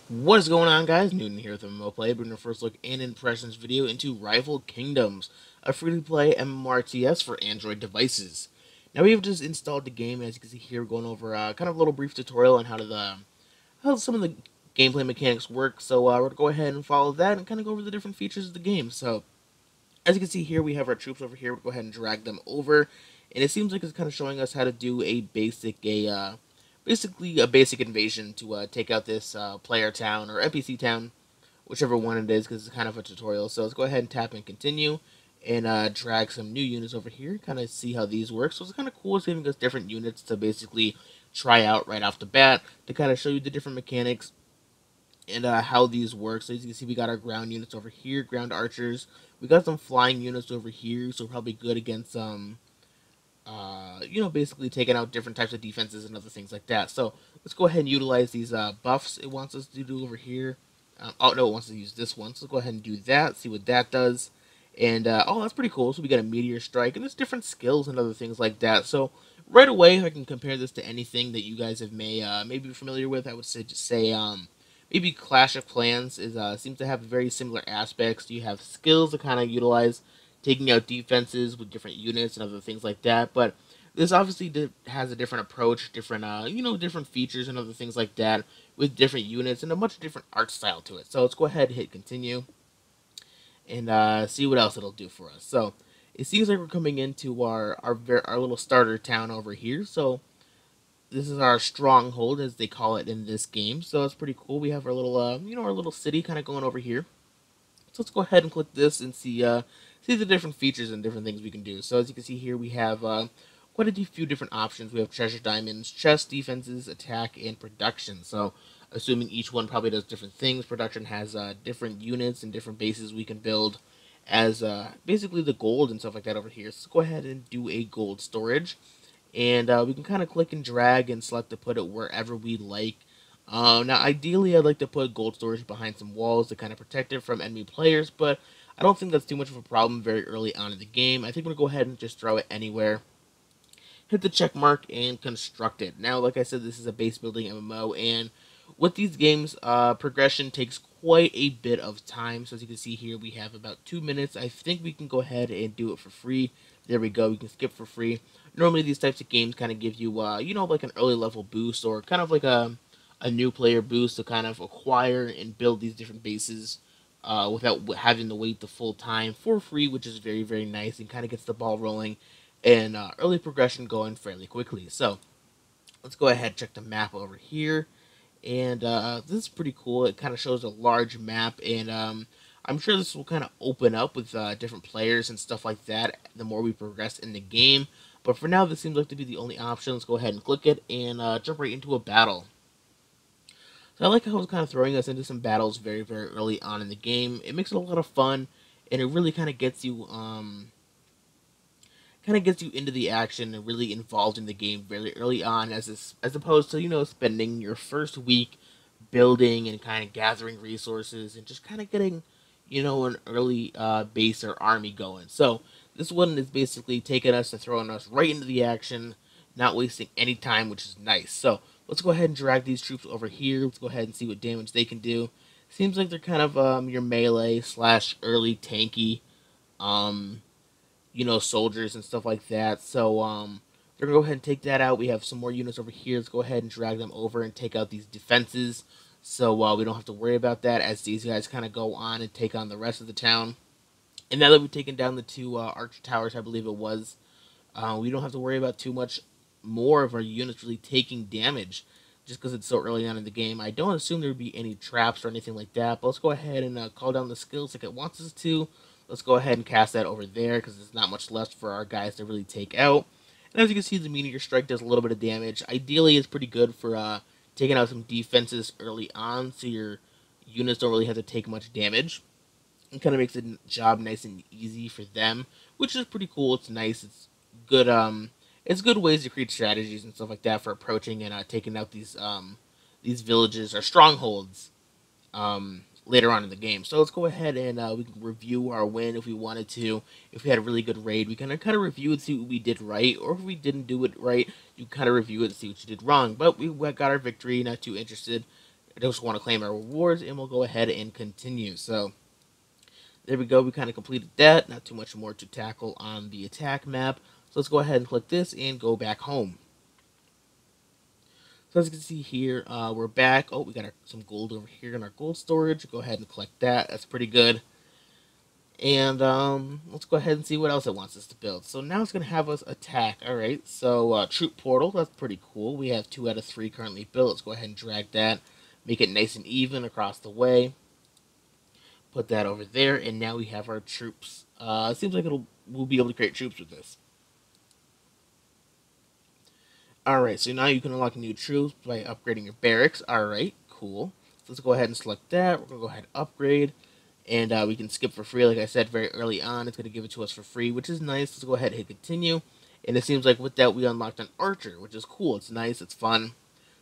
What is going on, guys? Newton here with MMO Play, bringing our first look and impressions video into Rival Kingdoms, a free-to-play MMORTS for Android devices. Now we have just installed the game, as you can see here, we're going over kind of a little brief tutorial on how some of the gameplay mechanics work. So we're gonna go ahead and follow that and kind of go over the different features of the game. So as you can see here, we have our troops over here. We'll go ahead and drag them over, and it seems like it's kind of showing us how to do basically a basic invasion to take out this player town or NPC town, whichever one it is, because it's kind of a tutorial. So let's go ahead and tap and continue, and drag some new units over here, kind of see how these work. So it's kind of cool. It's giving us different units to basically try out right off the bat to kind of show you the different mechanics and how these work. So as you can see, we got our ground units over here, ground archers. We got some flying units over here, so probably good against basically taking out different types of defenses and other things like that. So let's go ahead and utilize these buffs it wants us to do over here. Oh no, it wants to use this one. So let's go ahead and do that. See what that does. And oh, that's pretty cool. So we got a meteor strike, and there's different skills and other things like that. So right away, if I can compare this to anything that you guys have maybe be familiar with, I would say maybe Clash of Clans is seems to have very similar aspects. You have skills to kind of utilize taking out defenses with different units and other things like that. But this obviously has a different approach, different different features and other things like that with different units and a much different art style to it. So let's go ahead and hit continue and see what else it'll do for us. So it seems like we're coming into our little starter town over here. So this is our stronghold, as they call it in this game. So it's pretty cool. We have our little our little city kind of going over here. So let's go ahead and click this and see the different features and different things we can do. So as you can see here, we have quite a few different options. We have treasure diamonds, chest, defenses, attack, and production. So assuming each one probably does different things. Production has different units and different bases we can build as basically the gold and stuff like that over here. So let's go ahead and do a gold storage. And we can kind of click and drag and select to put it wherever we like. Now, ideally, I'd like to put gold storage behind some walls to kind of protect it from enemy players, but I don't think that's too much of a problem very early on in the game. I think we're going to go ahead and just throw it anywhere. Hit the check mark and construct it. Now, like I said, this is a base building MMO, and with these games, progression takes quite a bit of time. So as you can see here, we have about 2 minutes. I think we can go ahead and do it for free. There we go. We can skip for free. Normally, these types of games kind of give you, like an early level boost or kind of like a new player boost to kind of acquire and build these different bases without having to wait the full time for free, which is very, very nice and kind of gets the ball rolling and early progression going fairly quickly. So let's go ahead and check the map over here. And this is pretty cool. It kind of shows a large map, and I'm sure this will kind of open up with different players and stuff like that the more we progress in the game. But for now, this seems like to be the only option. Let's go ahead and click it and jump right into a battle. So I like how it's kind of throwing us into some battles very, very early on in the game. It makes it a lot of fun, and it really kind of gets you into the action and really involved in the game very early on, as opposed to spending your first week building and kind of gathering resources and just kind of getting an early base or army going. So this one is basically taking us and throwing us right into the action, not wasting any time, which is nice. So let's go ahead and drag these troops over here. Let's go ahead and see what damage they can do. Seems like they're kind of your melee slash early tanky soldiers and stuff like that. So we're gonna go ahead and take that out. We have some more units over here. Let's go ahead and drag them over and take out these defenses. So we don't have to worry about that as these guys kind of go on and take on the rest of the town. And now that we've taken down the two archer towers, I believe it was, we don't have to worry about too much more of our units really taking damage just because it's so early on in the game. I don't assume there would be any traps or anything like that, but let's go ahead and call down the skills like it wants us to. Let's go ahead and cast that over there because there's not much left for our guys to really take out. And as you can see, the meteor strike does a little bit of damage. Ideally, it's pretty good for taking out some defenses early on, so your units don't really have to take much damage. It kind of makes the job nice and easy for them, which is pretty cool. It's nice. It's good. It's good ways to create strategies and stuff like that for approaching and taking out these villages or strongholds later on in the game. So let's go ahead and we can review our win if we wanted to. If we had a really good raid, we can kind of review and see what we did right, or if we didn't do it right, you kind of review it and see what you did wrong. But we got our victory. Not too interested. I just want to claim our rewards, and we'll go ahead and continue. So there we go. We kind of completed that. Not too much more to tackle on the attack map. So let's go ahead and click this and go back home. So as you can see here, we're back. Oh, we got some gold over here in our gold storage. Go ahead and collect that. That's pretty good. And let's go ahead and see what else it wants us to build. So now it's going to have us attack. All right, so troop portal, that's pretty cool. We have 2 out of 3 currently built. Let's go ahead and drag that, make it nice and even across the way. Put that over there, and now we have our troops. It seems like we'll be able to create troops with this. All right, so now you can unlock new troops by upgrading your barracks. All right, cool. So let's go ahead and select that. We're going to go ahead and upgrade. And we can skip for free, like I said, very early on. It's going to give it to us for free, which is nice. Let's go ahead and hit continue. And it seems like with that, we unlocked an archer, which is cool. It's nice. It's fun.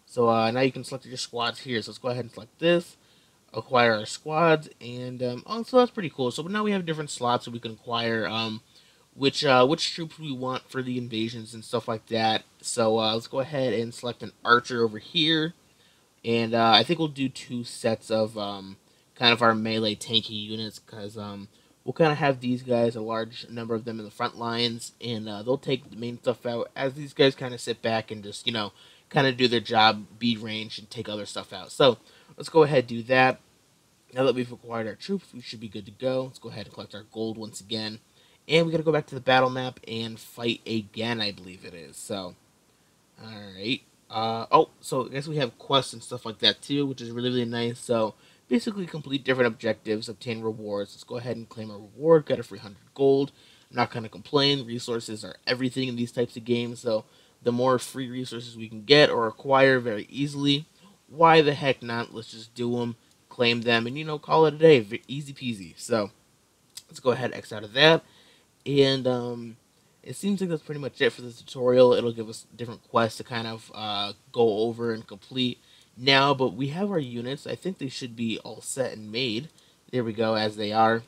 So now you can select your squads here. So let's go ahead and select this. Acquire our squads. And so that's pretty cool. So now we have different slots so we can acquire which troops we want for the invasions and stuff like that. So let's go ahead and select an archer over here. And I think we'll do 2 sets of kind of our melee tanky units, because we'll kind of have these guys, a large number of them in the front lines, and they'll take the main stuff out as these guys kind of sit back and just, kind of do their job, be ranged, and take other stuff out. So let's go ahead and do that. Now that we've acquired our troops, we should be good to go. Let's go ahead and collect our gold once again. And we got to go back to the battle map and fight again, I believe it is. So, alright. So I guess we have quests and stuff like that too, which is really, really nice. So basically complete different objectives, obtain rewards. Let's go ahead and claim a reward. Got a free 100 gold. I'm not going to complain. Resources are everything in these types of games. So the more free resources we can get or acquire very easily, why the heck not? Let's just do them, claim them, and call it a day. Easy peasy. So let's go ahead and X out of that. And it seems like that's pretty much it for this tutorial. It'll give us different quests to kind of go over and complete now, but we have our units. I think they should be all set and made. There we go, as they are.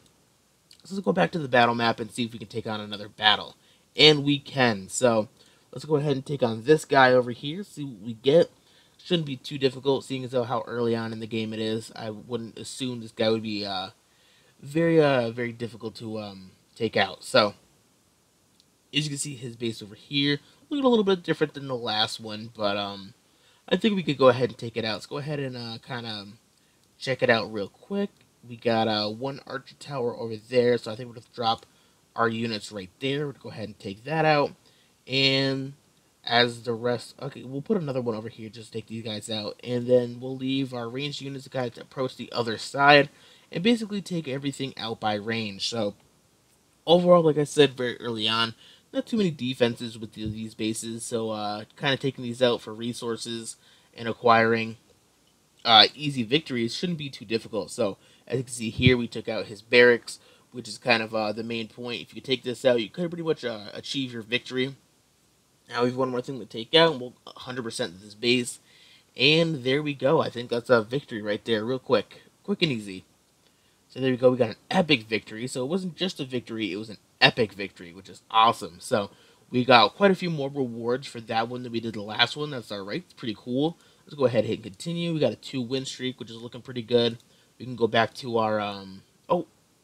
So let's go back to the battle map and see if we can take on another battle. And we can. So let's go ahead and take on this guy over here, see what we get. Shouldn't be too difficult, seeing as though how early on in the game it is. I wouldn't assume this guy would be very difficult to take out. So as you can see, his base over here looking a little bit different than the last one, but I think we could go ahead and take it out. Let's go ahead and kind of check it out real quick. We got 1 archer tower over there, so I think we'll just drop our units right there. We'll go ahead and take that out, and as the rest, okay, we'll put another one over here just to take these guys out, and then we'll leave our ranged units to kind of approach the other side and basically take everything out by range. So overall, like I said very early on, not too many defenses with these bases, so kind of taking these out for resources and acquiring easy victories shouldn't be too difficult. So as you can see here, we took out his barracks, which is kind of the main point. If you take this out, you could pretty much achieve your victory. Now we have one more thing to take out, and we'll 100% this base. And there we go. I think that's a victory right there, real quick. Quick and easy. So there we go. We got an epic victory. So it wasn't just a victory, it was an epic victory, which is awesome. So we got quite a few more rewards for that one than we did the last one. That's alright. It's pretty cool. Let's go ahead and hit continue. We got a 2-win streak, which is looking pretty good. We can go back to our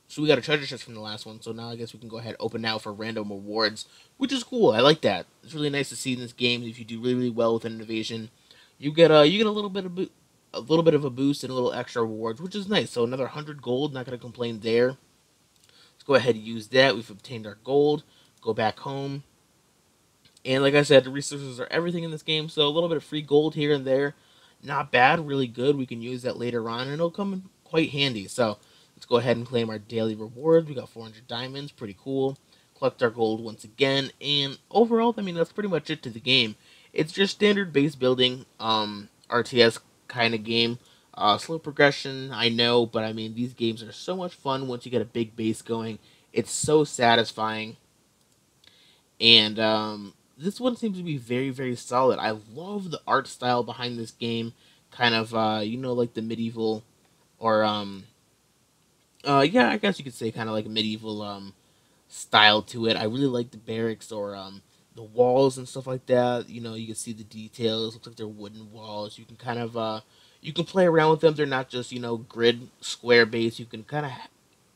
so we got a treasure chest from the last one. So now I guess we can go ahead and open now for random rewards, which is cool. I like that. It's really nice to see in this game. If you do really, really well with an innovation, you get a little bit of a boost and a little extra rewards, which is nice. So another 100 gold. Not gonna complain there. Let's go ahead and use that. We've obtained our gold. Go back home. And like I said, the resources are everything in this game. So a little bit of free gold here and there. Not bad, really good. We can use that later on, and it'll come in quite handy. So let's go ahead and claim our daily rewards. We got 400 diamonds, pretty cool. Collect our gold once again, and overall, I mean, that's pretty much it to the game. It's just standard base building, RTS kind of game. Slow progression, I know, but I mean, these games are so much fun once you get a big base going. It's so satisfying, and this one seems to be very, very solid. I love the art style behind this game, kind of, like the medieval, or yeah, I guess you could say kind of like medieval style to it. I really like the barracks, or the walls and stuff like that. You can see the details. Looks like they're wooden walls. You can kind of You can play around with them. They're not just, you know, grid square base. You can kind of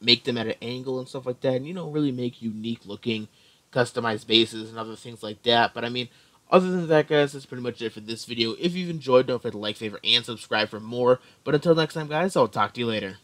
make them at an angle and stuff like that, and, you know, really make unique looking customized bases and other things like that. But I mean, other than that, guys, that's pretty much it for this video. If you've enjoyed, don't forget to like, favorite, and subscribe for more. But until next time, guys, I'll talk to you later.